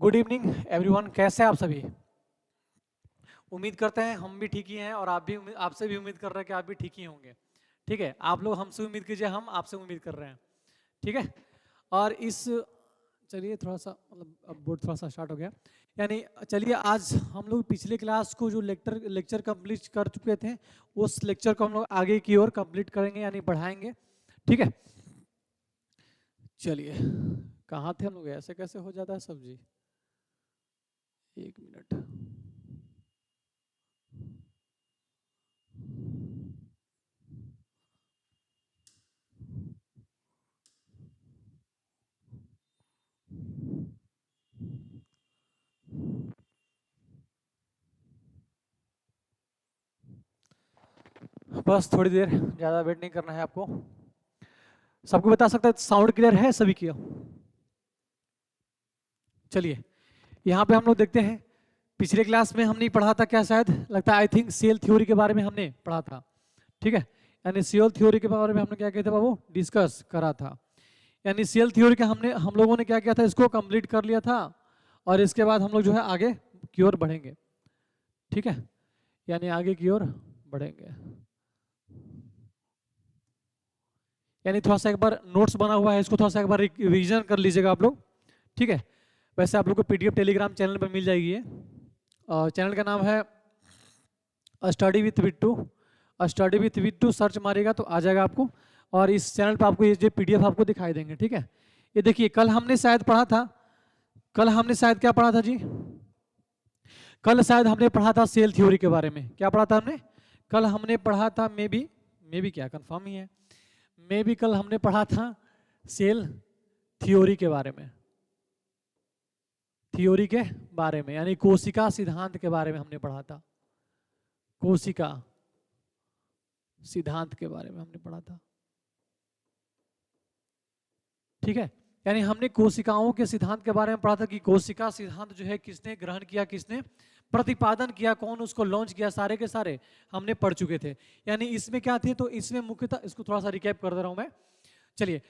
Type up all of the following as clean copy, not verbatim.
Good evening everyone, कैसे हैं आप सभी। उम्मीद करते हैं हम भी ठीक ही हैं और आप भी आपसे भी उम्मीद कर रहे हैं कि आप भी ठीक ही होंगे। ठीक है, आप लोग हमसे उम्मीद कीजिए, हम आपसे उम्मीद कर रहे हैं। ठीक है, और इस चलिए थोड़ा सा मतलब अब बोर्ड थोड़ा सा स्टार्ट हो गया। यानी चलिए आज हम लोग पिछले क्लास को जो लेक्चर कंप्लीट कर चुके थे उस लेक्चर को हम लोग आगे की ओर कंप्लीट करेंगे यानी बढ़ाएंगे। ठीक है, चलिए कहाँ थे हम लोग, ऐसे कैसे हो जाता है सब्जी। एक मिनट। बस थोड़ी देर, ज़्यादा वेट नहीं करना है आपको। सबको बता सकता है साउंड क्लियर है सभी की। चलिए यहाँ पे हम लोग देखते हैं, पिछले क्लास में हमने पढ़ा था क्या, शायद लगता है आई थिंक सेल थ्योरी के बारे में हमने पढ़ा था। ठीक है, यानी सेल थ्योरी के बारे में हमने क्या किया था बाबू, डिस्कस करा था। यानी सेल थ्योरी का हम लोगों ने क्या किया था, इसको कंप्लीट कर लिया था और इसके बाद हम लोग जो है आगे की ओर बढ़ेंगे। ठीक है, यानी आगे की ओर बढ़ेंगे। यानी थोड़ा सा एक बार नोट्स बना हुआ है, इसको थोड़ा सा एक बार रिवीजन कर लीजिएगा आप लोग। ठीक है, वैसे आप लोग को पीडीएफ टेलीग्राम चैनल पर मिल जाएगी ये। चैनल का नाम है study with Bittu. Study with Bittu search मारिएगा तो आ जाएगा आपको, और इस चैनल पर आपको ये जो पीडीएफ आपको दिखाई देंगे। ठीक है, ये देखिए कल हमने शायद पढ़ा था, कल हमने शायद क्या पढ़ा था जी, कल शायद हमने पढ़ा था सेल थ्योरी के बारे में। क्या पढ़ा था हमने, कल हमने पढ़ा था मे बी क्या कंफर्म ही है, मे बी कल हमने पढ़ा था सेल थ्योरी के बारे में, थ्योरी के बारे में यानी कोशिका सिद्धांत के बारे में हमने पढ़ा था। कोशिका सिद्धांत के बारे में हमने पढ़ा था। ठीक है, यानी हमने कोशिकाओं के सिद्धांत के बारे में पढ़ा था कि कोशिका सिद्धांत जो है किसने ग्रहण किया, किसने प्रतिपादन किया, कौन उसको लॉन्च किया, सारे के सारे हमने पढ़ चुके थे। यानी इसमें क्या थे, तो इसमें मुख्यतः इसको थोड़ा सा रिकैप कर दे रहा हूं मैं। चलिए,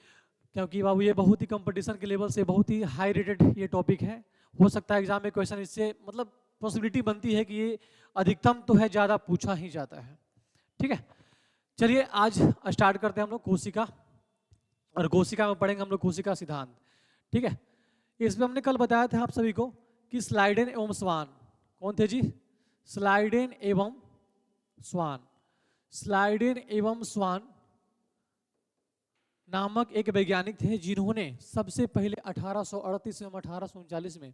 क्योंकि बाबू ये बहुत ही कंपटीशन के लेवल से बहुत ही हाई रेटेड ये टॉपिक है, हो सकता है एग्जाम में क्वेश्चन इससे मतलब पॉसिबिलिटी बनती है कि ये अधिकतम तो है, ज़्यादा पूछा ही जाता है। ठीक है, चलिए आज स्टार्ट करते हैं हम लोग कोशिका, और कोशिका में पढ़ेंगे हम लोग कोशिका सिद्धांत। ठीक है, इसमें हमने कल बताया था आप सभी को कि स्लाइडेन एवं स्वान, कौन थे जी, स्लाइडेन एवं स्वान, स्लाइडेन एवं स्वान नामक एक वैज्ञानिक थे जिन्होंने सबसे पहले 1838 एवं 1839 में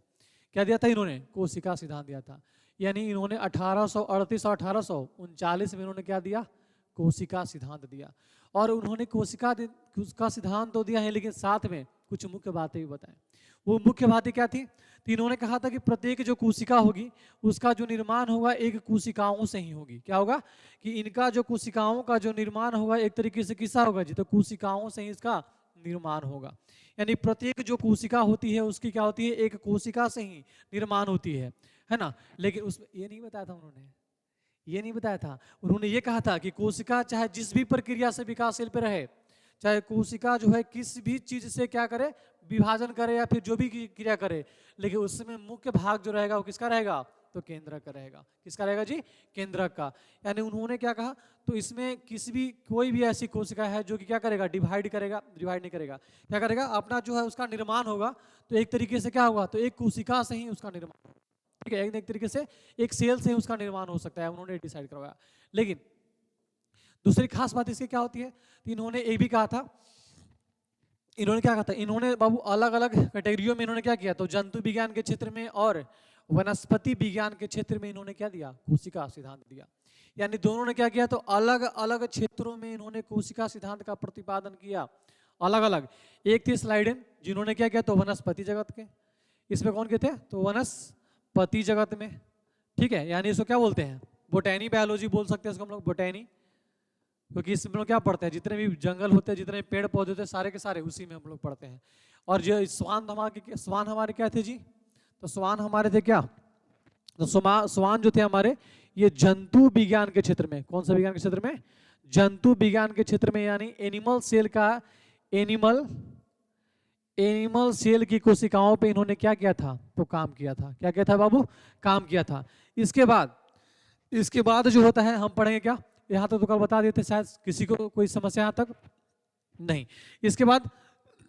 क्या दिया था, इन्होंने कोशिका सिद्धांत दिया था। यानी इन्होंने 1838 और 1839 में इन्होंने क्या दिया, कोशिका सिद्धांत दिया। और उन्होंने कोशिका का सिद्धांत तो दिया है, लेकिन साथ में कुछ मुख्य बातें भी बताएं। वो मुख्य बातें क्या थी, तो इन्होंने कहा था कि प्रत्येक जो कोशिका होगी उसका जो निर्माण होगा एक कोशिकाओं से ही होगी। क्या होगा कि इनका जो कोशिकाओं का जो निर्माण होगा एक तरीके से किसका होगा जी, तो कोशिकाओं से ही इसका निर्माण होगा। यानी प्रत्येक जो कोशिका होती है उसकी क्या होती है, एक कोशिका से ही निर्माण होती है ना। लेकिन उसमें ये नहीं बताया था उन्होंने, ये नहीं बताया था, उन्होंने ये कहा था कि कोशिका चाहे जिस भी प्रक्रिया से विकासशील पे रहे, चाहे कोशिका जो है किस भी चीज से क्या करे, विभाजन करे या फिर जो भी क्रिया करे, लेकिन उसमें मुख्य भाग जो रहेगा वो किसका रहेगा, तो केंद्रक का रहेगा। किसका रहेगा जी, केंद्रक का। यानी उन्होंने क्या कहा, तो इसमें किसी भी कोई भी ऐसी कोशिका है जो कि क्या करेगा, डिवाइड करेगा, डिवाइड नहीं करेगा, क्या करेगा, अपना जो है उसका निर्माण होगा तो एक तरीके से क्या होगा, तो एक कोशिका से ही उसका निर्माण। ठीक है, एक तरीके से एक सेल से उसका निर्माण हो सकता है, उन्होंने डिसाइड करवाया। लेकिन दूसरी खास बात इसकी क्या होती है, तो इन्होंने ये भी कहा था, इन्होंने क्या कहा था, इन्होंने बाबू अलग अलग कैटेगरियों में इन्होंने क्या किया, तो जंतु विज्ञान के क्षेत्र में और वनस्पति विज्ञान के क्षेत्र में इन्होंने क्या दिया, कोशिका सिद्धांत दिया। यानी दोनों ने क्या किया, तो अलग अलग क्षेत्रों में इन्होंने कोशिका सिद्धांत का प्रतिपादन किया, अलग अलग। एक थे स्लाइडेन, जिन्होंने क्या किया, तो वनस्पति जगत के, इसमें कौन के थे, तो वनस्पति जगत में। ठीक है, यानी इसको क्या बोलते हैं, बोटैनी बायोलॉजी बोल सकते हैं इसको हम लोग, बोटैनी, क्योंकि इसमें हम लोग क्या पढ़ते हैं, जितने भी जंगल होते हैं, जितने पेड़ पौधे होते हैं, सारे के सारे उसी में हम लोग पढ़ते हैं। और जो स्वान हमारे क्या थे जी, तो स्वान हमारे थे क्या, तो स्वान जो थे हमारे, ये जंतु विज्ञान के क्षेत्र में, कौन सा विज्ञान के क्षेत्र में, जंतु विज्ञान के क्षेत्र में, यानी एनिमल सेल का, एनिमल सेल की कोशिकाओं पे इन्होंने क्या किया था, तो काम किया था। क्या किया था बाबू, काम किया था। इसके बाद जो होता है हम पढ़ेंगे क्या, यहाँ तक तो कल बता देते, शायद किसी को कोई समस्या यहाँ तक नहीं। इसके बाद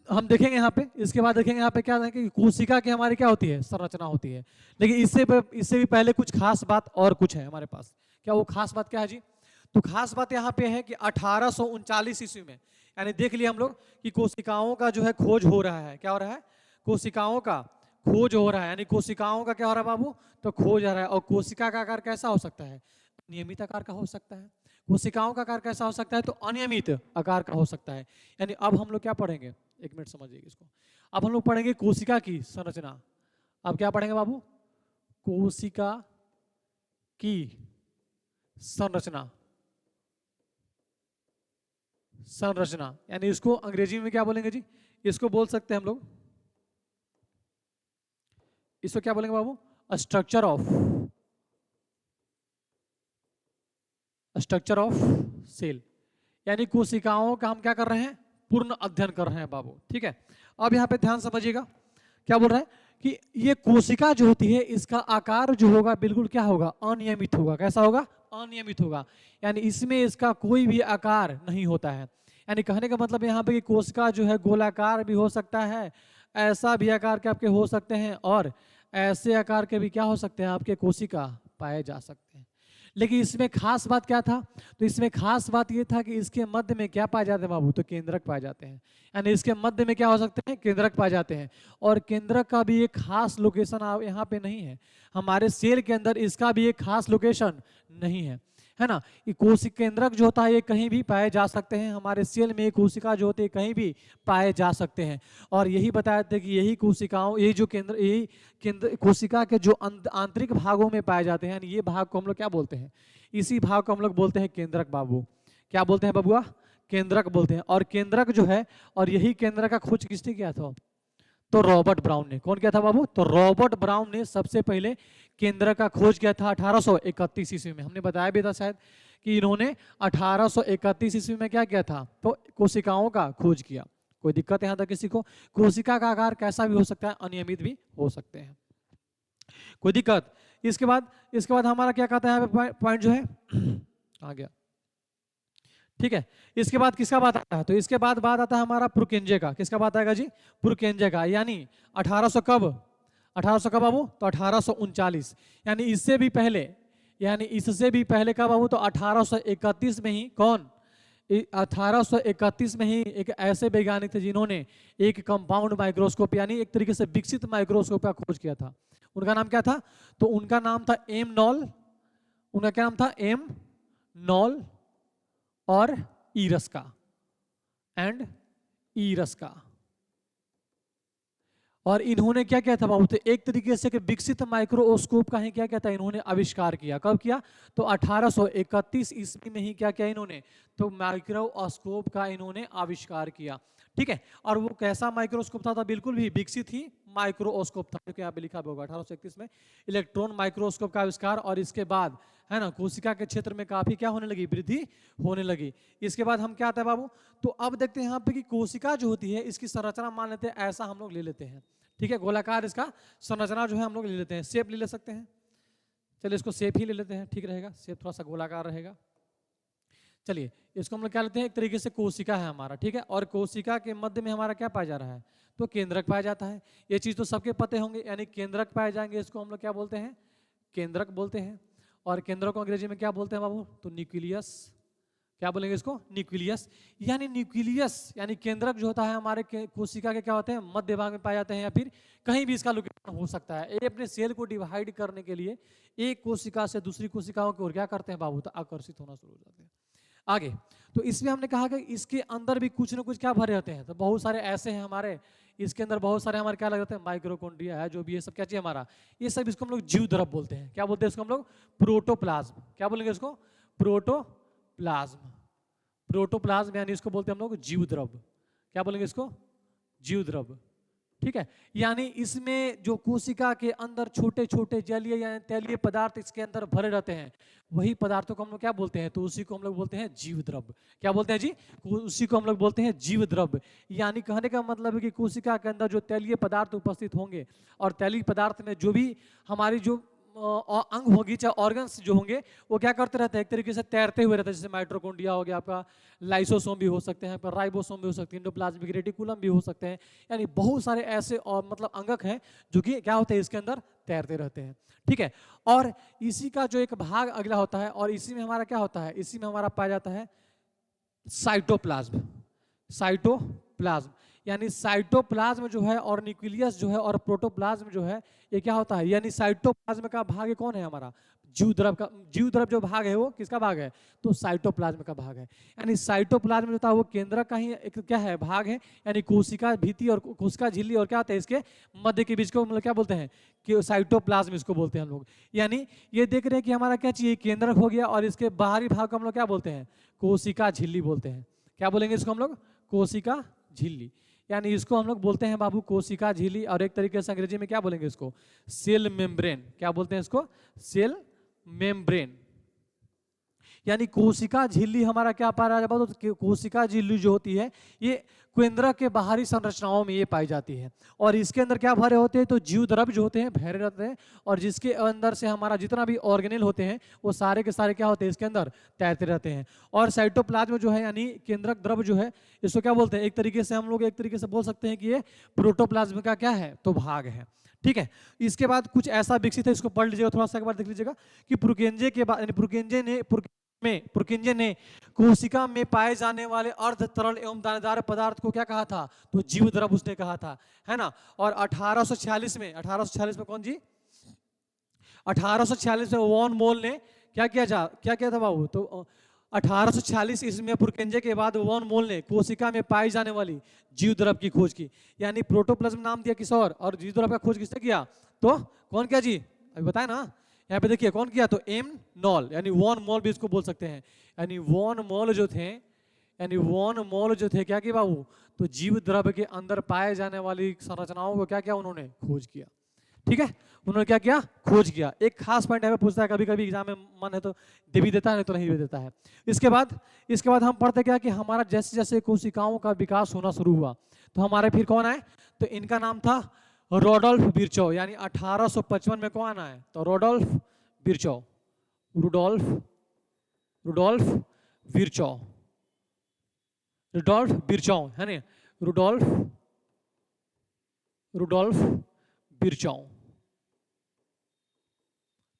हम देखेंगे यहाँ पे, इसके बाद देखेंगे यहाँ पे क्या है कि कोशिका की हमारी क्या होती है, संरचना होती है। लेकिन इससे भी पहले कुछ खास बात और कुछ है हमारे पास। क्या वो खास बात क्या है जी, तो खास बात यहाँ पे है कि 1839 ईस्वी में, यानी देख लिया हम लोग कि कोशिकाओं का जो है खोज हो रहा है। क्या हो रहा है, कोशिकाओं का खोज हो रहा है, यानी कोशिकाओं का क्या हो रहा है बाबू, तो खोज हो रहा है। और कोशिका का आकार कैसा हो सकता है, नियमित आकार का हो सकता है। कोशिकाओं का आकार कैसा हो सकता है, तो अनियमित आकार का हो सकता है। यानी अब हम लोग क्या पढ़ेंगे, एक मिनट समझिए इसको, अब हम लोग पढ़ेंगे कोशिका की संरचना। अब क्या पढ़ेंगे बाबू, कोशिका की संरचना, संरचना, यानी इसको अंग्रेजी में क्या बोलेंगे जी, इसको बोल सकते हैं हम लोग, इसको क्या बोलेंगे बाबू, स्ट्रक्चर ऑफ सेल। यानी कोशिकाओं का हम क्या कर रहे हैं, पूर्ण अध्ययन कर रहे हैं बाबू, ठीक है। अब यहाँ पे ध्यान समझिएगा, क्या बोल रहा है कि ये कोशिका जो होती है, इसका आकार जो होगा बिल्कुल क्या होगा, अनियमित होगा। कैसा होगा, अनियमित होगा, यानी इसमें इसका कोई भी आकार नहीं होता है। यानी कहने का मतलब यहाँ पे कि कोशिका जो है गोलाकार भी हो सकता है, ऐसा भी आकार के आपके हो सकते हैं, और ऐसे आकार के भी क्या हो सकते हैं आपके कोशिका पाए जा सकते हैं। लेकिन इसमें खास बात क्या था, तो इसमें खास बात ये था कि इसके मध्य में क्या पाए जाते हैं बाबू, तो केंद्रक पाए जाते हैं। यानी इसके मध्य में क्या हो सकते हैं, केंद्रक पाए जाते हैं। और केंद्रक का भी एक खास लोकेशन यहाँ पे नहीं है, हमारे सेल के अंदर इसका भी एक खास लोकेशन नहीं है ना। ये कोशिका केंद्रक जो होता है ये कहीं भी पाए जा सकते हैं, हमारे सेल में कोशिका जो होते हैं कहीं भी पाए जा सकते हैं। और यही बताया था कि यही कोशिकाओं, यही जो केंद्र कोशिका के जो आंतरिक भागों में पाए जाते हैं, ये भाग को हम लोग क्या बोलते हैं, इसी भाग को हम लोग बोलते हैं केंद्रक बाबू। क्या बोलते हैं बबुआ, केंद्रक बोलते हैं। और केंद्रक जो है, और यही केंद्रक का खोज किसने किया था, तो रॉबर्ट ब्राउन ने। कौन किया था बाबू, तो रॉबर्ट ब्राउन ने सबसे पहले केंद्र का खोज किया था 1831 ईस्वी में। हमने बताया भी था शायद कि इन्होंने 1831 ईस्वी में क्या किया था, तो कोशिकाओं का खोज किया। कोई दिक्कत यहाँ तक किसी को, कोशिका का आकार कैसा भी हो सकता है, अनियमित भी हो सकते हैं, कोई दिक्कत। इसके बाद हमारा क्या कहता है पॉइंट जो है आ गया, ठीक है। इसके बाद किसका बात आता है, तो इसके बाद बात आता है हमारा पुरकेंजे का। किसका बात आएगा जी, पुरकेंजे का। यानी 1800 कब, 1800 कब बाबू, तो 1839। यानी इससे भी पहले, यानी इससे भी पहले कब बाबू, तो 1831 में ही। कौन, 1831 में ही एक ऐसे वैज्ञानिक थे जिन्होंने एक कंपाउंड माइक्रोस्कोप, यानी एक तरीके से विकसित माइक्रोस्कोप का खोज किया था। उनका नाम क्या था, तो उनका नाम था एम नॉल। उनका क्या नाम था, एम नॉल और ईरस्का एंड ईरस्का। और इन्होंने क्या किया था बाबू, तो एक तरीके से कि विकसित माइक्रोस्कोप का ही क्या किया था, इन्होंने आविष्कार किया। कब किया, तो 1831 ईस्वी में ही क्या किया इन्होंने, तो माइक्रोस्कोप का इन्होंने आविष्कार किया, ठीक है। और वो कैसा माइक्रोस्कोप था, बिल्कुल भी विकसित ही माइक्रोस्कोप था, जो कि यहाँ पे लिखा होगा 1831 में इलेक्ट्रॉन माइक्रोस्कोप का आविष्कार। और इसके बाद है ना, कोशिका के क्षेत्र में काफी क्या होने लगी, वृद्धि होने लगी। इसके बाद हम क्या आता है बाबू, तो अब देखते हैं यहाँ पे कि कोशिका जो होती है इसकी संरचना मान लेते हैं, ऐसा हम लोग ले लेते हैं, ठीक है। गोलाकार इसका संरचना जो है हम लोग ले लेते हैं, शेप ले सकते हैं। चलिए इसको शेप ही ले लेते हैं, ठीक रहेगा, शेप थोड़ा सा गोलाकार रहेगा। चलिए इसको हम लोग क्या लेते हैं, एक तरीके से कोशिका है हमारा, ठीक है। और कोशिका के मध्य में हमारा क्या पाया जा रहा है, तो केंद्रक पाया जाता है। ये चीज तो सबके पते होंगे, यानी केंद्रक पाए जाएंगे, इसको हम लोग क्या बोलते हैं, केंद्रक बोलते हैं। और केंद्रक को अंग्रेजी में क्या बोलते हैं बाबू, तो न्यूक्लियस। क्या बोलेंगे इसको, न्यूक्लियस। यानी न्यूक्लियस यानी केंद्रक जो होता है हमारे कोशिका के क्या होते हैं, मध्य भाग में पाए जाते हैं, या फिर कहीं भी इसका लोकेशन हो सकता है। ये अपने सेल को डिवाइड करने के लिए एक कोशिका से दूसरी कोशिकाओं की ओर क्या करते हैं बाबू, तो आकर्षित होना शुरू हो जाते हैं। आगे तो इसमें हमने कहा कि इसके अंदर भी कुछ ना कुछ क्या भरे रहते हैं, तो बहुत सारे ऐसे हैं हमारे, इसके अंदर बहुत सारे हमारे क्या लग रहते हैं, माइक्रोकॉन्ड्रिया है, जो भी ये सब क्या चाहिए हमारा, ये सब इसको हम लोग जीव द्रव बोलते हैं। क्या बोलते हैं इसको हम लोग, प्रोटोप्लाज्म। क्या बोलेंगे इसको, प्रोटोप्लाज्म। प्रोटोप्लाज्म यानी इसको बोलते हैं हम लोग जीव द्रव। क्या बोलेंगे इसको, जीव द्रव। ठीक है, यानी इसमें जो कोशिका के अंदर छोटे छोटे जलीय या तैलीय पदार्थ इसके अंदर भरे रहते हैं, वही पदार्थों को हम लोग क्या बोलते हैं, तो उसी को हम लोग बोलते हैं जीव द्रव। क्या बोलते हैं जी, उसी को हम लोग बोलते हैं जीव द्रव। यानी कहने का मतलब है कि कोशिका के अंदर जो तैलीय पदार्थ उपस्थित होंगे, और तैलीय पदार्थ में जो भी हमारी जो अंग होगी, चाहे ऑर्गन्स जो होंगे, वो क्या करते रहते हैं, एक तरीके से तैरते हुए रहते हैं। जैसे माइटोकॉन्ड्रिया हो गया आपका, लाइसोसोम भी हो सकते हैं, आपका राइबोसोम भी हो सकते हैं, एंडोप्लाज्मिक रेटिकुलम भी हो सकते हैं। यानी बहुत सारे ऐसे और मतलब अंगक हैं जो कि क्या होते हैं, इसके अंदर तैरते रहते हैं। ठीक है, और इसी का जो एक भाग अगला होता है, और इसी में हमारा क्या होता है, इसी में हमारा पाया जाता है साइटोप्लाज्म। साइटोप्लाज्म यानी साइटोप्लाज्म जो है, और न्यूक्लियस जो है, और प्रोटोप्लाज्म जो है, ये क्या होता है, यानी साइटोप्लाज्म का भाग कौन है हमारा, जीव द्रव का। जीव द्रव जो भाग है वो किसका भाग है, तो साइटोप्लाज्म का भाग है। यानी साइटोप्लाज्म जो था वो केंद्र का ही एक क्या है, भाग है। यानी कोशिका भित्ति और कोशिका झिल्ली और क्या होता है इसके मध्य के बीच को मतलब क्या बोलते हैं, कि साइटोप्लाज्म इसको बोलते हैं हम लोग। यानी ये देख रहे हैं कि हमारा क्या चाहिए, केंद्रक हो गया, और इसके बाहरी भाग को हम लोग क्या बोलते हैं, कोशिका झिल्ली बोलते हैं। क्या बोलेंगे इसको हम लोग, कोशिका झिल्ली। यानी इसको हम लोग बोलते हैं बाबू कोशिका झिल्ली, और एक तरीके से अंग्रेजी में क्या बोलेंगे इसको, सेल मेम्ब्रेन। क्या बोलते हैं इसको, सेल मेम्ब्रेन। यानी कोशिका झिल्ली हमारा क्या पाया जाता है, तो कोशिका झिल्ली जो होती है ये केंद्र के बाहरी संरचनाओं में ये पाई जाती है, और इसके अंदर क्या भरे होते हैं, तो जीव द्रव जो होते हैं भरे रहते हैं, और जिसके अंदर से हमारा जितना भी ऑर्गेनेल होते हैं वो सारे के सारे क्या होते हैं, इसके अंदर तैरते रहते हैं। और साइटोप्लाज्म जो है यानी केंद्रक द्रव जो है, इसको क्या बोलते हैं, एक तरीके से हम लोग एक तरीके से बोल सकते हैं कि ये प्रोटोप्लाज्म का क्या है, तो भाग है। ठीक है, इसके बाद कुछ ऐसा विकसित है, इसको पढ़ लीजिएगा थोड़ा सा, एक बार देख लीजिएगा कि पुरकेंजे के बाद पुरकेंजे ने कोशिका में पाए जाने वाले अर्ध तरल एवं दानेदार पदार्थ को क्या कहा था, तो जीव द्रव उसने कहा था, है ना। और 1846 में कौन जी, 1846 में वॉन मोल ने क्या किया था बाबू, तो 1846 इसमें पुरकेंजे के बाद वॉन मोल ने कोशिका में पाई जाने वाली जीव द्रव की खोज की। यानी प्रोटोप्लाज्म नाम दिया किस और जीव द्रव का खोज किसने किया, तो कौन किया जी, अभी बताए ना, यहाँ पे देखिए कौन किया, तो एम नॉल, यानी वॉन मॉल भी इसको बोल सकते हैं। यानी वॉन मॉल जो थे क्या किया बाबू, तो जीव द्रव के अंदर पाए जाने वाली संरचनाओं को क्या किया उन्होंने, खोज किया। ठीक है, उन्होंने क्या किया, खोज किया। एक खास पॉइंट है, पूछता है कभी कभी एग्जाम में, मन है तो दे भी देता है, नहीं तो नहीं भी देता है। इसके बाद हम पढ़ते क्या कि हमारा जैसे जैसे कोशिकाओं का विकास होना शुरू हुआ, तो हमारे फिर कौन आए, तो इनका नाम था रोडोल्फ विर्चो। यानी 1855 में कौन आए, तो रोडोल्फ विर्चो, रुडोल्फ विर्चो है ना, रुडोल्फ विर्चो।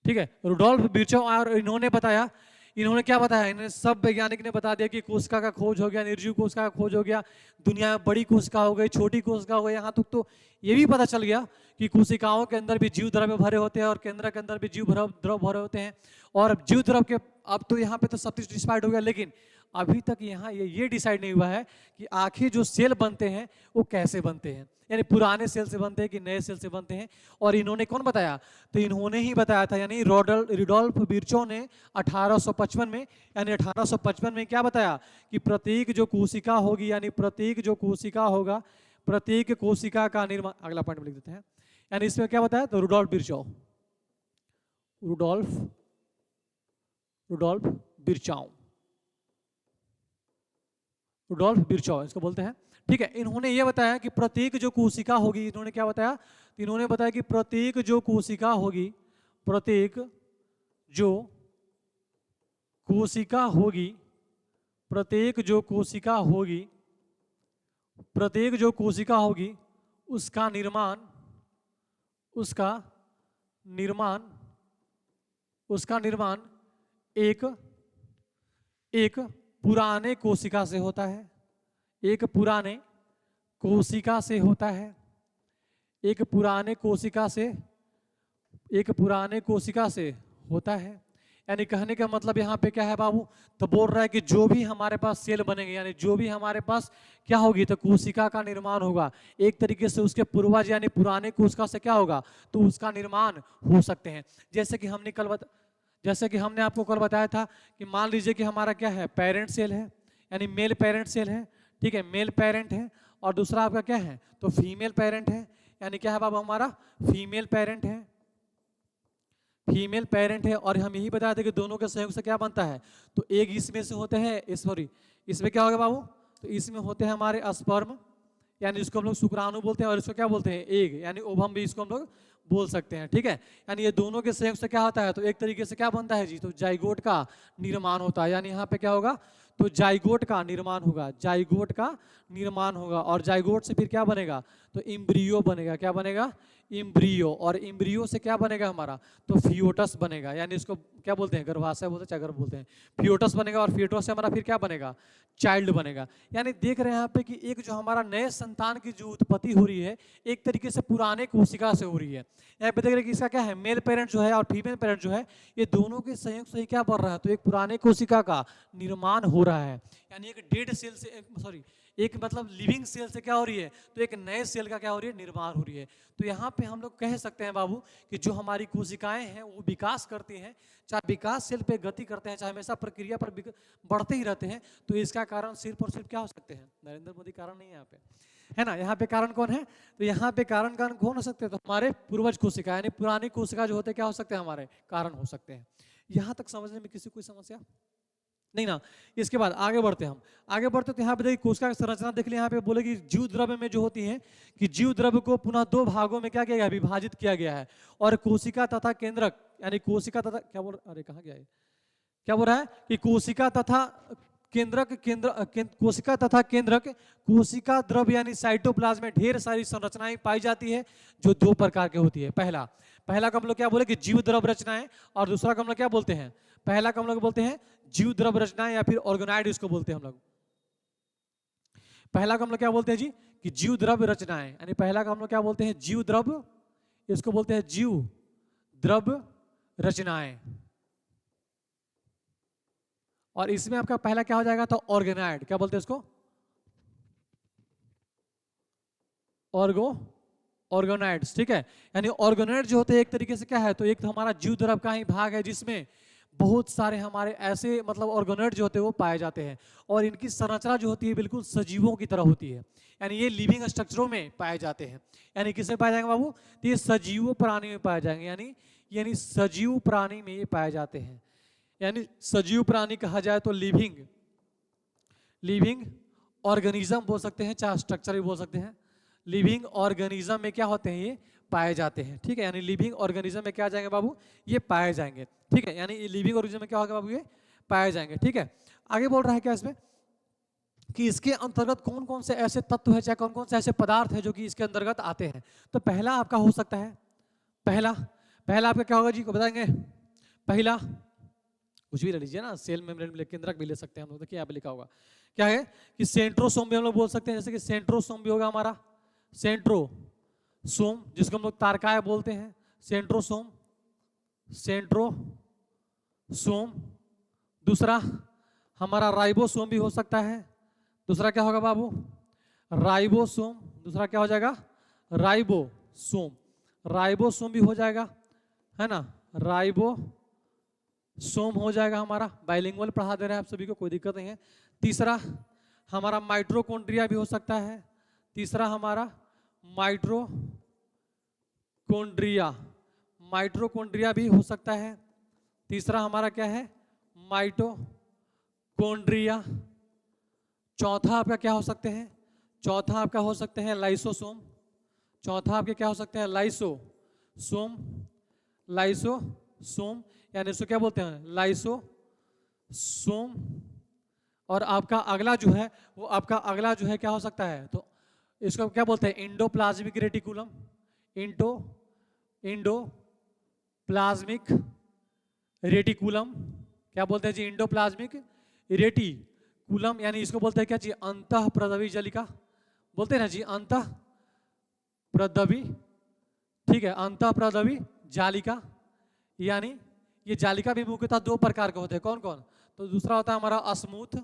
ठीक है, रुडोल्फ विर्चो। और इन्होंने क्या बताया, इन्होंने सब वैज्ञानिक ने बता दिया कि कोशिका का खोज हो गया, निर्जीव कोशिका का खोज हो गया, दुनिया में बड़ी कोशिका हो गई, छोटी कोशिका हो गई, यहाँ तक तो ये भी पता चल गया कि कोशिकाओं के अंदर भी जीव द्रव भरे होते हैं, और केंद्र के अंदर भी जीव द्रव भरे होते हैं। और जीव द्रव के अब तो यहाँ पे तो सब कुछ डिसाइड हो गया, लेकिन अभी तक यहाँ ये डिसाइड नहीं हुआ है कि आखिर जो सेल बनते हैं वो कैसे बनते हैं, यानी पुराने सेल से बनते हैं कि नए सेल से बनते हैं। और इन्होंने कौन बताया, तो इन्होंने ही बताया था, यानी रुडोल्फ विर्चो ने 1855 में, यानी 1855 में क्या बताया कि प्रत्येक जो कोशिका होगी, यानी प्रत्येक जो कोशिका होगा, प्रत्येक कोशिका का निर्माण, अगला पॉइंट लिख देते हैं। यानी इसमें क्या बताया, तो रुडोल्फ बिरचॉ इसको बोलते हैं। ठीक है, इन्होंने ये बताया कि प्रत्येक जो कोशिका होगी, इन्होंने क्या बताया, तो इन्होंने बताया कि प्रत्येक जो कोशिका होगी, प्रत्येक जो कोशिका होगी उसका निर्माण एक पुराने कोशिका से होता है, एक पुराने कोशिका से होता है। यानी कहने का मतलब यहाँ पे क्या है बाबू, तो बोल रहा है कि जो भी हमारे पास सेल बनेंगे, यानी जो भी हमारे पास क्या होगी, तो कोशिका का निर्माण होगा। एक तरीके से उसके पूर्वज यानी पुराने कोशिका से क्या होगा, तो उसका निर्माण हो सकते हैं। जैसे कि हमने आपको कल बताया था कि मान लीजिए कि हमारा क्या है, पेरेंट सेल है, यानी मेल पेरेंट सेल है, ठीक है, मेल पेरेंट है, और दूसरा आपका क्या है, तो फीमेल पेरेंट है, यानी क्या है बाबू, हमारा फीमेल पेरेंट है, फीमेल पेरेंट है। और हम यही बताए थे कि दोनों के सहयोग से क्या बनता है, तो एक इसमें से होते हैं, सॉरी इसमें क्या होगा बाबू, तो इसमें होते हैं हमारे स्पर्म, यानी इसको हम लोग शुक्राणु बोलते हैं, और इसको क्या बोलते हैं, एग, यानी ओवम भी इसको हम लोग बोल सकते हैं, ठीक है। यानी ये दोनों के सहयोग से क्या होता है, तो एक तरीके से क्या बनता है जी, तो जाइगोट का निर्माण होता है। यानी यहाँ पे क्या होगा, तो जाइगोट का निर्माण होगा, जाइगोट का निर्माण होगा, और जाइगोट से फिर क्या बनेगा, तो इम्ब्रियो बनेगा। क्या बनेगा, इम्ब्रियो, और इम्ब्रियो से क्या बनेगा हमारा, तो फियोटस बनेगा, यानी इसको क्या बोलते हैं, गर्भाशय बोलते हैं, चाहे गर्भ बोलते हैं, फियोटस बनेगा, और फियोटस से हमारा फिर क्या बनेगा, चाइल्ड बनेगा। यानी देख रहे हैं यहाँ पे कि एक जो हमारा नए संतान की जो उत्पत्ति हो रही है, एक तरीके से पुराने कोशिका से हो रही है। यहाँ पे देख रहे हैं कि इसका क्या है, मेल पेरेंट जो है और फीमेल पेरेंट जो है, ये दोनों के संयोग से ही क्या बढ़ रहा है, तो एक पुराने कोशिका का निर्माण हो रहा है। यानी एक डेड सेल से, सॉरी एक मतलब लिविंग सेल से क्या हो रही है, तो एक नए सेल का क्या हो रही है, निर्माण हो रही है। तो यहाँ पे हम लोग कह सकते हैं बाबू कि जो हमारी कोशिकाएं हैं वो विकास करती हैं, चाहे विकास सेल पे गति करते हैं, चाहे हमेशा प्रक्रिया पर बढ़ते ही रहते हैं। तो इसका कारण सिर्फ और सिर्फ क्या हो सकते हैं, नरेंद्र मोदी कारण नहीं है यहाँ पे, है ना। यहाँ पे कारण कौन है, तो यहाँ पे कारण कौन हो सकते हैं, तो हमारे पूर्वज कोशिका, यानी पुरानी कोशिका जो होते हैं क्या हो सकते हैं, हमारे कारण हो सकते हैं। यहाँ तक समझने में किसी कोई समस्या नहीं ना। इसके बाद आगे बढ़ते हैं, हम आगे बढ़ते तो यहाँ पे देखिए कोशिका की संरचना देख लिया। यहाँ पे बोले कि जीव द्रव्य में जो होती है, कि जीव द्रव्य को पुनः दो भागों में क्या किया गया, विभाजित किया गया है। और कोशिका तथा केंद्रक, यानी कोशिका तथा क्या बोल, अरे कहाँ गया है, क्या बोल रहा है कि कोशिका तथा केंद्रक, कोशिका तथा केंद्रक, कोशिका द्रव्य यानी साइटोप्लाज्म में ढेर सारी संरचनाएं पाई जाती है, जो दो प्रकार की होती है। पहला का हम लोग क्या बोले कि जीव द्रव्य रचनाएं, और दूसरा का हम लोग क्या बोलते हैं, पहला का हम लोग बोलते हैं जीव द्रव्य रचनाएं, या फिर ऑर्गेनाइड इसको बोलते हैं हम लोग। पहला का हम लोग क्या बोलते हैं जी, कि जीव द्रव्य रचनाएं, यानी पहला का हम लोग क्या बोलते हैं, जीव द्रव्य, इसको बोलते हैं जीव द्रव्य रचनाएं। और इसमें आपका पहला क्या हो जाएगा, तो ऑर्गेनाइड, क्या बोलते हैं इसको, ऑर्गेनाइड्स, ठीक है। यानी ऑर्गेनाइड जो होते हैं एक तरीके से क्या है, तो एक तो हमारा जीव द्रव्य का ही भाग है, जिसमें बहुत सारे हमारे ऐसे मतलब ऑर्गेनाइड जो होते हैं वो पाए जाते हैं, और इनकी संरचना जो होती है बिल्कुल सजीवों की तरह होती है। यानी ये लिविंग स्ट्रक्चरों में पाए जाते हैं। यानी किसमें पाए जाएंगे बाबू, तो ये सजीव प्राणी में पाए जाएंगे, यानी सजीव प्राणी में ये पाए जाते हैं। यानी सजीव प्राणी कहा जाए तो लिविंग ऑर्गेनिज्म बोल सकते हैं, चाहे स्ट्रक्चर भी बोल सकते हैं। लिविंग ऑर्गेनिज्म में क्या होते हैं, ये पाए जाते हैं, ठीक है। यानी लिविंग ऑर्गेनिज्म में क्या आ जाएंगे बाबू, ये पाए जाएंगे, ठीक है। यानी लिविंग ऑर्गेनिज्म में क्या होगा बाबू, ये पाए जाएंगे, ठीक है। आगे बोल रहा है क्या इसमें, कि इसके अंतर्गत कौन कौन से ऐसे तत्व है, चाहे कौन कौन से ऐसे पदार्थ है जो कि इसके अंतर्गत आते हैं। तो पहला आपका हो सकता है, पहला आपका क्या होगा जी, को बताएंगे। पहला कुछ भी ले लीजिए ना, सेल मेम्ब्रेन केंद्रक भी ले सकते हैं हम लोग। देखिए यहाँ पे लिखा होगा क्या है, कि सेंट्रोसोम भी हम लोग बोल सकते हैं, जैसे कि सेंट्रोसोम भी होगा हमारा, सेंट्रोसोम जिसको हम लोग तारकाय बोलते हैं, सेंट्रोसोम। दूसरा हमारा राइबोसोम भी हो सकता है। दूसरा क्या होगा बाबू, राइबोसोम। दूसरा क्या हो जाएगा, राइबोसोम भी हो जाएगा, है ना, राइबोसोम हो जाएगा हमारा। बाइलिंगुअल पढ़ा दे रहे हैं आप सभी को, कोई दिक्कत नहीं है। तीसरा हमारा माइटोकॉन्ड्रिया भी हो सकता है। तीसरा हमारा माइटोकॉन्ड्रिया भी हो सकता है। तीसरा हमारा क्या है, माइटोकॉन्ड्रिया। चौथा आपका क्या हो सकते हैं, चौथा आपका हो सकते हैं लाइसोसोम। चौथा आपके क्या हो सकते हैं, लाइसोसोम, यानी इसको क्या बोलते हैं, लाइसोसोम। और आपका अगला जो है वो आपका अगला जो है क्या हो सकता है, तो इसको क्या बोलते हैं, इंडोप्लाज्मिक रेटिकुलम। इंडोप्लाज्मिक रेटिकुलम क्या बोलते हैं जी, इंडोप्लाज्मिक रेटिकुलम। यानी इसको बोलते हैं क्या जी, अंतःप्रदवी जलिका बोलते हैं ना जी, अंतःप्रदवी, ठीक है, अंतःप्रदवी जालिका। यानी ये जालिका भी मुख्यतः दो प्रकार के होते हैं, कौन कौन? तो दूसरा होता है हमारा स्मूथ,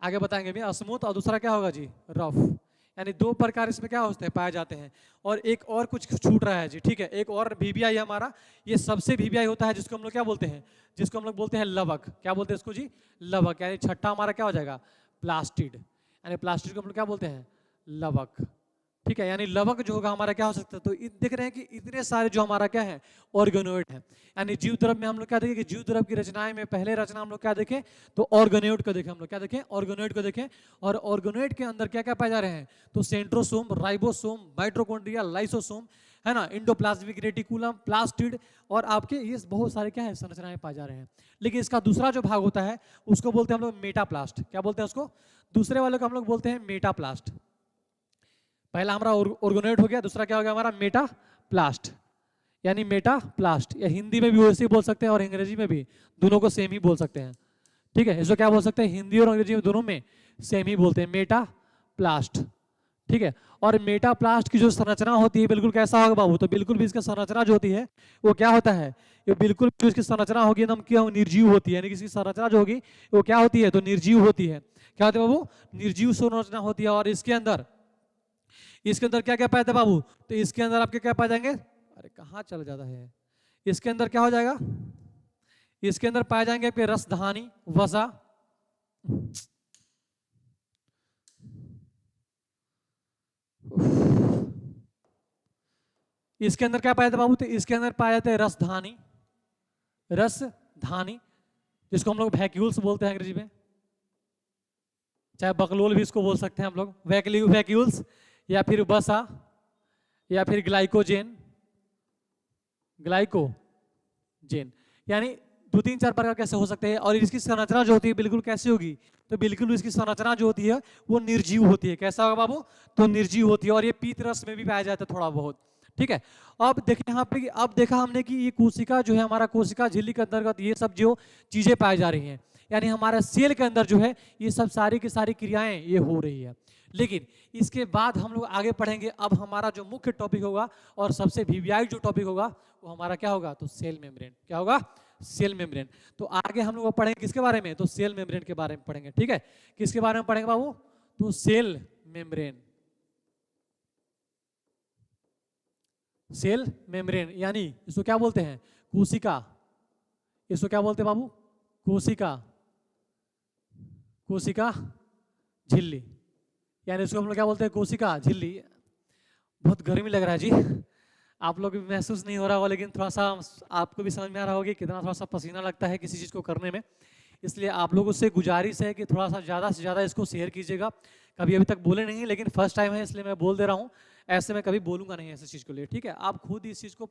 आगे बताएंगे भी, स्मूथ, और दूसरा क्या होगा जी? रफ। यानी दो प्रकार इसमें क्या होते हैं, पाए जाते हैं। और एक और कुछ छूट रहा है जी, ठीक है, एक और वीवीआई हमारा, ये सबसे वीवीआई होता है जिसको हम लोग क्या बोलते हैं, जिसको हम लोग बोलते हैं लवक। क्या बोलते हैं इसको जी? लवक। यानी छठा हमारा क्या हो जाएगा? प्लास्टिड। यानी प्लास्टिड को हम लोग क्या बोलते हैं? लवक। ठीक है, यानी लवक जो होगा हमारा क्या हो सकता है? तो देख रहे हैं कि इतने सारे जो हमारा क्या है, ऑर्गेनोइड है। यानी जीव द्रव्य में हम लोग क्या देखें कि जीव द्रव्य की रचनाएं में पहले रचना हम लोग क्या देखें, तो ऑर्गेनोइड को देखें, हम लोग क्या देखें? ऑर्गेनोइड को देखें। और ऑर्गेनोइड के अंदर क्या क्या पाए जा रहे हैं? तो सेंट्रोसोम, राइबोसोम, माइटोकॉन्ड्रिया, लाइसोसोम, है ना, इंडोप्लाज्मिक रेटिकुलम, प्लास्टिड, और आपके ये बहुत सारे क्या है, संरचनाएं पाए जा रहे हैं। लेकिन इसका दूसरा जो भाग होता है उसको बोलते हैं हम लोग मेटाप्लास्ट। क्या बोलते हैं उसको? दूसरे वाले को हम लोग बोलते हैं मेटाप्लास्ट। पहला हमारा ऑर्गेनोइड हो गया, दूसरा क्या हो गया हमारा? मेटाप्लास्ट। यानी मेटाप्लास्ट, या हिंदी में भी वैसे ही बोल सकते हैं और अंग्रेजी में भी, दोनों को सेम ही बोल सकते हैं। ठीक है, इसको क्या बोल सकते हैं? हिंदी और अंग्रेजी में दोनों में सेम ही बोलते हैं, मेटाप्लास्ट। ठीक है, और मेटाप्लास्ट की जो संरचना होती है बिल्कुल कैसा होगा बाबू? तो बिल्कुल भी इसका संरचना जो होती है वो क्या होता है, ये बिल्कुल जो इसकी संरचना होगी एकदम क्या, निर्जीव होती है। यानी कि इसकी संरचना जो होगी वो क्या होती है? तो निर्जीव होती है। क्या होती है बाबू? निर्जीव संरचना होती है। और इसके अंदर क्या क्या पाए थे बाबू? तो इसके अंदर आपके क्या पाए जाएंगे? अरे कहाँ चल जाता है, इसके अंदर क्या हो जाएगा? इसके अंदर पाए जाएंगे आपके रसधानी, वसा, इसके अंदर क्या पाया था बाबू? तो इसके अंदर पाए जाते हैं रसधानी, जिसको हम लोग वैक्यूल्स बोलते हैं अंग्रेजी में, चाहे बकलोल भी इसको बोल सकते हैं हम लोग, वैक्यूल्स, या फिर बसा, या फिर ग्लाइकोजेन, यानी दो तीन चार प्रकार कैसे हो सकते हैं। और इसकी संरचना जो होती है बिल्कुल कैसी होगी? तो बिल्कुल इसकी संरचना जो होती है वो निर्जीव होती है। कैसा होगा बाबू? तो निर्जीव होती है। और ये पीत रस में भी पाया जाता है थोड़ा बहुत। ठीक है, अब देखें यहाँ पे, अब देखा हमने कि ये कोशिका जो है हमारा, कोशिका झिल्ली के अंतर्गत ये सब जो चीजें पाई जा रही हैं, यानी हमारे सेल के अंदर जो है ये सब सारी की सारी क्रियाएं ये हो रही है। लेकिन इसके बाद हम लोग आगे पढ़ेंगे, अब हमारा जो मुख्य टॉपिक होगा और सबसे वीवीआई जो टॉपिक होगा वो हमारा क्या होगा? तो सेल मेम्ब्रेन। क्या होगा? Cell membrane. तो आगे हम लोग पढ़ेंगे किसके बारे में? तो सेल मेम्ब्रेन के बारे में पढ़ेंगे। ठीक है, किसके बारे में पढ़ेंगे बाबू? तो सेल मेम्ब्रेन। सेल मेम्ब्रेन यानी इसको क्या बोलते हैं? कोशिका। इसको क्या बोलते हैं बाबू? कोशिका झिल्ली। यानी इसको हम लोग क्या बोलते हैं? कोशिका झिल्ली। बहुत गर्मी लग रहा है जी, आप लोग भी महसूस नहीं हो रहा होगा, लेकिन थोड़ा सा आपको भी समझ में आ रहा होगा कितना थोड़ा सा पसीना लगता है किसी चीज़ को करने में। इसलिए आप लोगों से गुजारिश है कि थोड़ा सा ज़्यादा से ज़्यादा इसको शेयर कीजिएगा। कभी अभी तक बोले नहीं, लेकिन फर्स्ट टाइम है इसलिए मैं बोल दे रहा हूँ। ऐसे में कभी बोलूँगा नहीं ऐसी चीज़ को लिए। ठीक है, आप खुद इस चीज़ को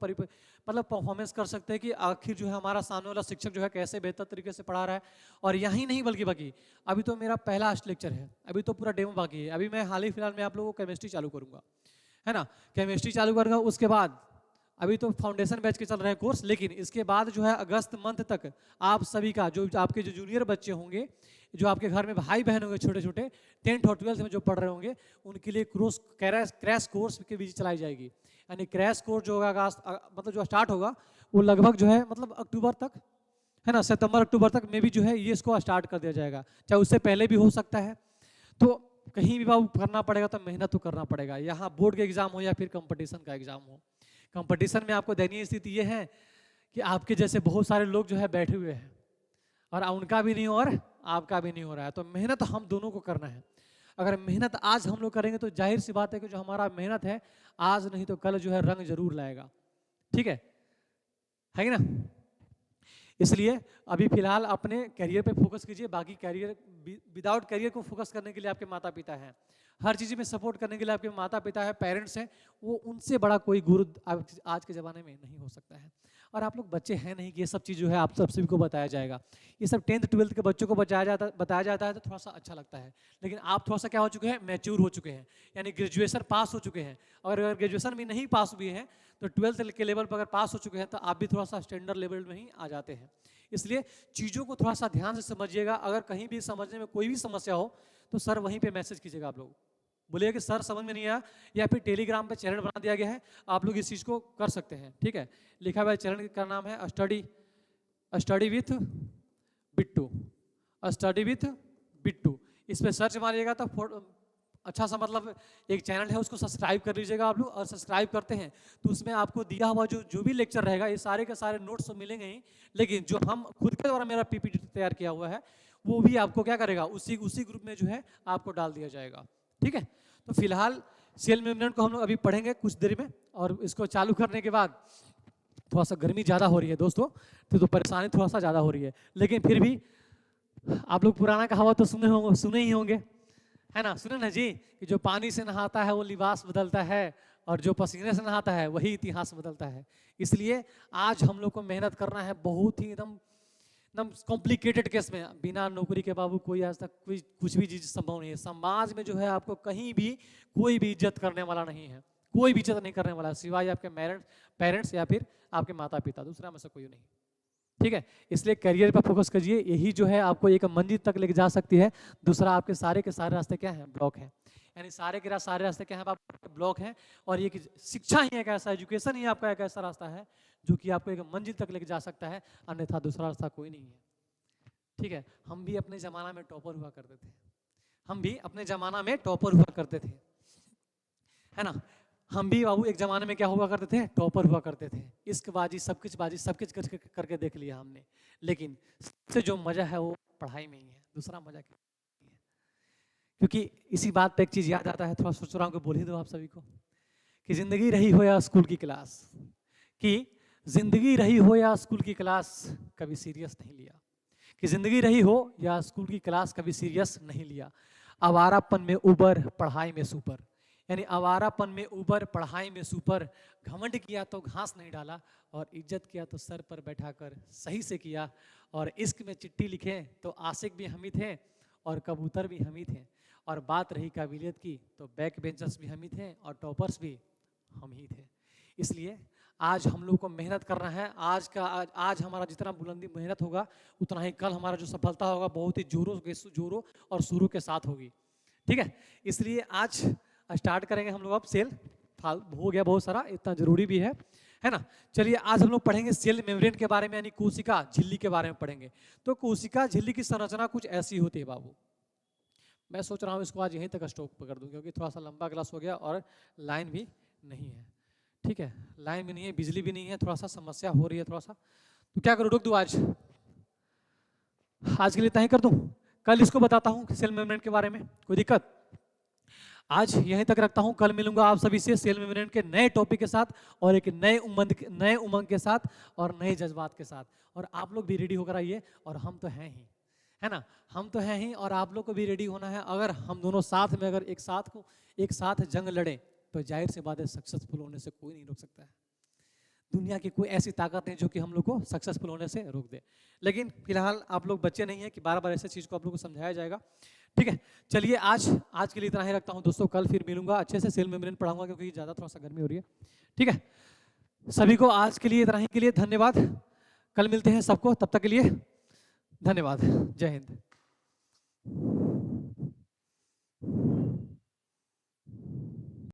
मतलब परफॉर्मेंस कर सकते हैं कि आखिर जो है हमारा सामने वाला शिक्षक जो है कैसे बेहतर तरीके से पढ़ा रहा है। और यही नहीं बल्कि बाकी अभी तो मेरा पहला लेक्चर है, अभी तो पूरा डेमो बाकी है। अभी मैं हाल ही फिलहाल में आप लोगों को केमिस्ट्री चालू करूँगा, है ना, केमिस्ट्री चालू करूँगा। उसके बाद अभी तो फाउंडेशन बैच के चल रहे हैं कोर्स, लेकिन इसके बाद जो है अगस्त मंथ तक आप सभी का जो आपके जो जूनियर बच्चे होंगे, जो आपके घर में भाई बहन होंगे छोटे छोटे 10th और 12th में जो पढ़ रहे होंगे, उनके लिए क्रैश कोर्स के बीच चलाई जाएगी। यानी क्रैश कोर्स जो होगा मतलब जो स्टार्ट होगा वो लगभग जो है मतलब अक्टूबर तक, है ना, सितंबर अक्टूबर तक में भी जो है ये इसको स्टार्ट कर दिया जाएगा, चाहे उससे पहले भी हो सकता है। तो कहीं भी बाबू करना पड़ेगा तो मेहनत तो करना पड़ेगा, यहाँ बोर्ड के एग्जाम हो या फिर कंपटीशन का एग्जाम हो। कंपटीशन में आपको दयनीय स्थिति ये है कि आपके जैसे बहुत सारे लोग जो है बैठे हुए हैं और उनका भी नहीं और आपका भी नहीं हो रहा है। तो मेहनत हम दोनों को करना है। अगर मेहनत आज हम लोग करेंगे तो जाहिर सी बात है कि जो हमारा मेहनत है आज नहीं तो कल जो है रंग जरूर लाएगा। ठीक है कि ना? इसलिए अभी फिलहाल अपने करियर पे फोकस कीजिए। बाकी करियर, विदाउट करियर को फोकस करने के लिए आपके माता पिता हैं, हर चीज़ में सपोर्ट करने के लिए आपके माता पिता है, पेरेंट्स हैं। वो उनसे बड़ा कोई गुरु आज के ज़माने में नहीं हो सकता है। और आप लोग बच्चे हैं नहीं कि ये सब चीज़ जो है आप सब सभी को बताया जाएगा। ये सब 10th 12th के बच्चों को बताया जाता है तो थोड़ा सा अच्छा लगता है। लेकिन आप थोड़ा सा क्या हो चुके हैं? मैच्योर हो चुके हैं, यानी ग्रेजुएशन पास हो चुके हैं। और अगर ग्रेजुएशन भी नहीं पास हुए हैं तो 12th के लेवल पर अगर पास हो चुके हैं तो आप भी थोड़ा सा स्टैंडर्ड लेवल में ही आ जाते हैं। इसलिए चीज़ों को थोड़ा सा ध्यान से समझिएगा। अगर कहीं भी समझने में कोई भी समस्या हो तो सर वहीं पे मैसेज कीजिएगा। आप लोग बोलिए कि सर समझ में नहीं आया, या फिर टेलीग्राम पे चैनल बना दिया गया है, आप लोग इस चीज़ को कर सकते हैं। ठीक है, लिखा हुआ चैनल का नाम है study study with Bittu, study with Bittu, इस पे सर्च मारिएगा तो अच्छा सा मतलब एक चैनल है, उसको सब्सक्राइब कर लीजिएगा आप लोग। और सब्सक्राइब करते हैं तो उसमें आपको दिया हुआ जो भी लेक्चर रहेगा, ये सारे के सारे नोट्स तो मिलेंगे ही, लेकिन जो हम खुद के द्वारा मेरा पीपीटी तैयार किया हुआ है वो भी आपको क्या करेगा, उसी ग्रुप में जो है आपको डाल दिया जाएगा। ठीक है, तो फिलहाल सेल मेम्ब्रेन को हम लोग अभी पढ़ेंगे कुछ देर में, और इसको चालू करने के बाद थोड़ा सा गर्मी ज़्यादा हो रही है दोस्तों, तो परेशानी थोड़ा सा ज़्यादा हो रही है, लेकिन फिर भी आप लोग पुराना कहावत तो सुने ही होंगे, है ना, सुने ना जी, कि जो पानी से नहाता है वो लिबास बदलता है, और जो पसीने से नहाता है वही इतिहास बदलता है। इसलिए आज हम लोग को मेहनत करना है बहुत ही एकदम कॉम्प्लिकेटेड केस में। बिना नौकरी के बाबू कोई आज तक कोई कुछ भी चीज़ संभव नहीं है। समाज में जो है आपको कहीं भी कोई भी इज्जत करने वाला नहीं है, कोई भी इज्जत नहीं करने वाला सिवाय आपके पेरेंट्स या फिर आपके माता पिता, दूसरा में से कोई नहीं। ठीक है, इसलिए करियर पर फोकस कीजिए, यही जो है आपको एक मंजिल तक लेके जा सकती है। दूसरा, आपके सारे के सारे रास्ते क्या हैं, ब्लॉक हैं, यानी सारे के सारे रास्ते क्या हैं, आप ब्लॉक हैं। और ये शिक्षा ही एक ऐसा, एजुकेशन ही आपका एक ऐसा रास्ता है जो कि आपको एक मंजिल तक लेके जा सकता है, अन्यथा दूसरा रास्ता कोई नहीं है। ठीक है, हम भी अपने जमाना में टॉपर हुआ करते थे, हम भी अपने जमाना में टॉपर हुआ करते थे, है ना, हम भी बाबू एक जमाने में क्या हुआ करते थे, टॉपर हुआ करते थे। इश्क बाजी सब कुछ करके देख लिया हमने, लेकिन सबसे जो मजा है वो पढ़ाई में ही है, दूसरा मजा क्या है। क्योंकि इसी बात पे एक चीज याद आता है, थोड़ा सोच रहा हूँ कि बोल ही दो आप सभी को, कि जिंदगी रही हो या स्कूल की क्लास, कि जिंदगी रही हो या स्कूल की क्लास कभी सीरियस नहीं लिया, कि जिंदगी रही हो या स्कूल की क्लास कभी सीरियस नहीं लिया। आवारापन में उबर, पढ़ाई में सुपर, यानी आवारापन में उबर, पढ़ाई में सुपर। घमंड किया तो घास नहीं डाला, और इज्जत किया तो सर पर बैठाकर सही से किया। और इश्क में चिट्ठी लिखे तो आशिक भी हम ही थे और कबूतर भी हम ही थे। और बात रही काबिलियत की तो बैक बेंचर्स भी हम ही थे और टॉपर्स भी हम ही थे। इसलिए आज हम लोग को मेहनत करना है। आज हमारा जितना बुलंदी मेहनत होगा, उतना ही कल हमारा जो सफलता होगा बहुत ही जोरों और शुरू के साथ होगी। ठीक है, इसलिए आज स्टार्ट करेंगे हम लोग। अब सेल हो गया बहुत सारा, इतना जरूरी भी है ना। चलिए आज हम लोग पढ़ेंगे सेल मेम्ब्रेन के बारे में, यानी कोशिका झिल्ली के बारे में पढ़ेंगे। तो कोशिका झिल्ली की संरचना कुछ ऐसी होती है बाबू। मैं सोच रहा हूँ इसको आज यहीं तक स्टॉप कर दूं, क्योंकि थोड़ा सा लंबा क्लास हो गया और लाइन भी नहीं है। ठीक है, लाइन भी नहीं है, बिजली भी नहीं है, थोड़ा सा समस्या हो रही है थोड़ा सा। तो क्या करूँ, रुक दूँ आज के लिए इतना ही कर दूँ, कल इसको बताता हूँ सेल मेम्ब्रेन के बारे में, कोई दिक्कत। आज यहीं तक रखता हूं, कल मिलूंगा आप सभी से सेल मेम्ब्रेन के नए टॉपिक के साथ और एक नए उमंग के साथ और नए जज्बात के साथ। और आप लोग भी रेडी होकर आइए, और हम तो हैं ही, है ना, हम तो हैं ही, और आप लोग को भी रेडी होना है। अगर हम दोनों साथ में अगर एक साथ जंग लड़े तो जाहिर सी बात है सक्सेसफुल होने से कोई नहीं रोक सकता है। दुनिया की कोई ऐसी ताकत नहीं जो कि हम लोग को सक्सेसफुल होने से रोक दे। लेकिन फिलहाल आप लोग बच्चे नहीं है कि बार बार ऐसे चीज़ को आप लोग को समझाया जाएगा। ठीक है, चलिए आज के लिए इतना ही रखता हूं दोस्तों, कल फिर मिलूंगा, अच्छे से सेल मेम्ब्रेन पढ़ाऊंगा क्योंकि ज़्यादा थोड़ा सा गर्मी हो रही है। ठीक है, सभी को आज के लिए इतना ही के लिए धन्यवाद, कल मिलते हैं सबको, तब तक के लिए धन्यवाद, जय हिंद।